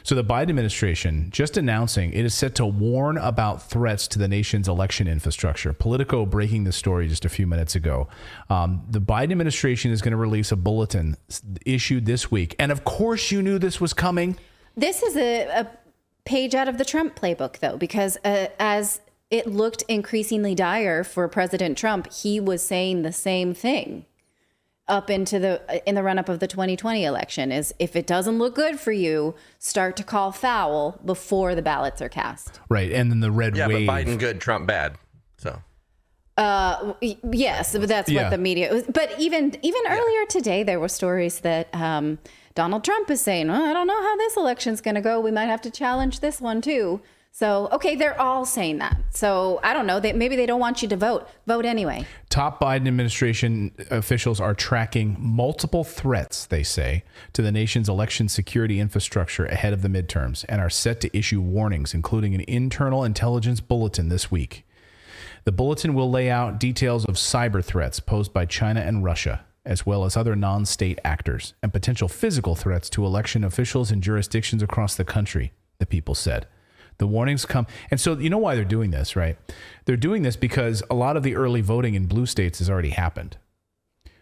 So the Biden administration just announcing it is set to warn about threats to the nation's election infrastructure. Politico breaking the story just a few minutes ago. The Biden administration is going to release a bulletin issued this week. And of course you knew this was coming. This is a page out of the Trump playbook, though, because as it looked increasingly dire for President Trump, he was saying the same thing up into in the run up of the 2020 election is if it doesn't look good for you, start to call foul before the ballots are cast. Right. And then the red wave. But Biden good, Trump bad. So. Yes, but that's what the media. But even earlier today, there were stories that Donald Trump is saying, well, I don't know how this election's going to go. We might have to challenge this one, too. So, okay, they're all saying that. So I don't know. Maybe they don't want you to vote. Vote anyway. Top Biden administration officials are tracking multiple threats, they say, to the nation's election security infrastructure ahead of the midterms and are set to issue warnings, including an internal intelligence bulletin this week. The bulletin will lay out details of cyber threats posed by China and Russia, as well as other non-state actors, and potential physical threats to election officials in jurisdictions across the country, the people said. The warnings come. And so you know why they're doing this, right? They're doing this because a lot of the early voting in blue states has already happened.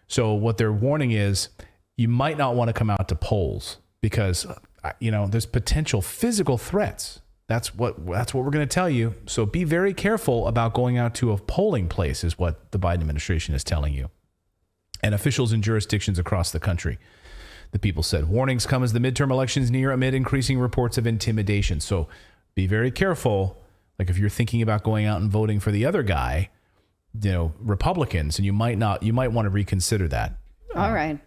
So what they're warning is you might not want to come out to polls because, there's potential physical threats. That's what we're going to tell you. So be very careful about going out to a polling place is what the Biden administration is telling you. And officials in jurisdictions across the country, the people said. Warnings come as the midterm elections near amid increasing reports of intimidation. So be very careful. Like if you're thinking about going out and voting for the other guy, Republicans, and you might want to reconsider that. All right.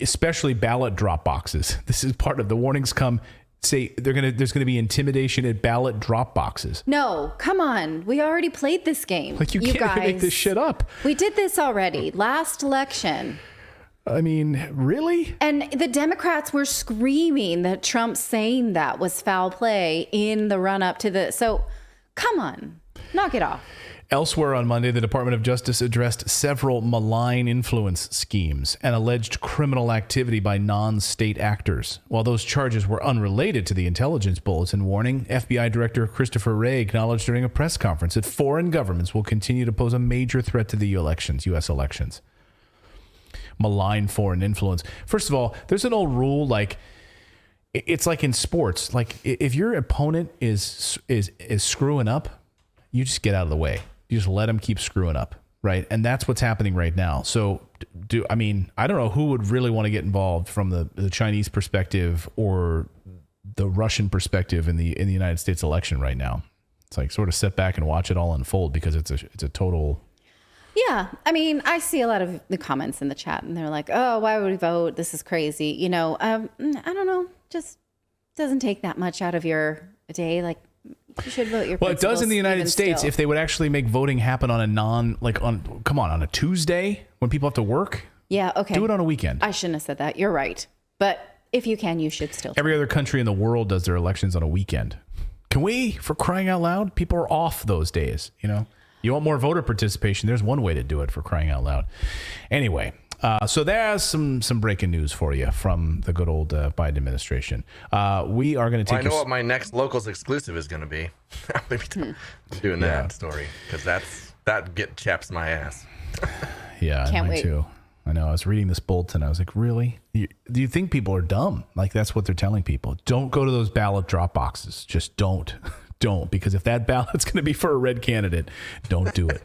Especially ballot drop boxes. This is part of the warnings come. Say there's going to be intimidation at ballot drop boxes. No, come on. We already played this game. Like you can't guys, make this shit up. We did this already last election. I mean, really? And the Democrats were screaming that Trump saying that was foul play in the run up to the. So come on, knock it off. Elsewhere on Monday, the Department of Justice addressed several malign influence schemes and alleged criminal activity by non-state actors. While those charges were unrelated to the intelligence bulletin warning, FBI Director Christopher Wray acknowledged during a press conference that foreign governments will continue to pose a major threat to the U.S. elections. Malign foreign influence. First of all, there's an old rule, like it's like in sports, like if your opponent is screwing up, you just get out of the way. You just let them keep screwing up, right? And that's what's happening right now. So I don't know who would really want to get involved from the Chinese perspective or the Russian perspective in the United States election right now. It's like sort of sit back and watch it all unfold because it's a total. Yeah. I mean, I see a lot of the comments in the chat and they're like, oh, why would we vote? This is crazy. I don't know. Just doesn't take that much out of your day. Like you should vote your Well, it does in the United States still. if they would actually make voting happen on on a Tuesday when people have to work. Yeah. Okay. Do it on a weekend. I shouldn't have said that. You're right. But if you can, you should still. Every other country in the world does their elections on a weekend. Can we, for crying out loud? People are off those days, You want more voter participation? There's one way to do it, for crying out loud. Anyway, so there's some breaking news for you from the good old Biden administration. We are going to take. I know what my next locals exclusive is going to be. Doing that story because that chaps my ass. Yeah, Can't mine wait. too. I know. I was reading this bulletin. I was like, really? Do you think people are dumb? Like that's what they're telling people. Don't go to those ballot drop boxes. Just don't. Don't, because if that ballot's going to be for a red candidate, don't do it.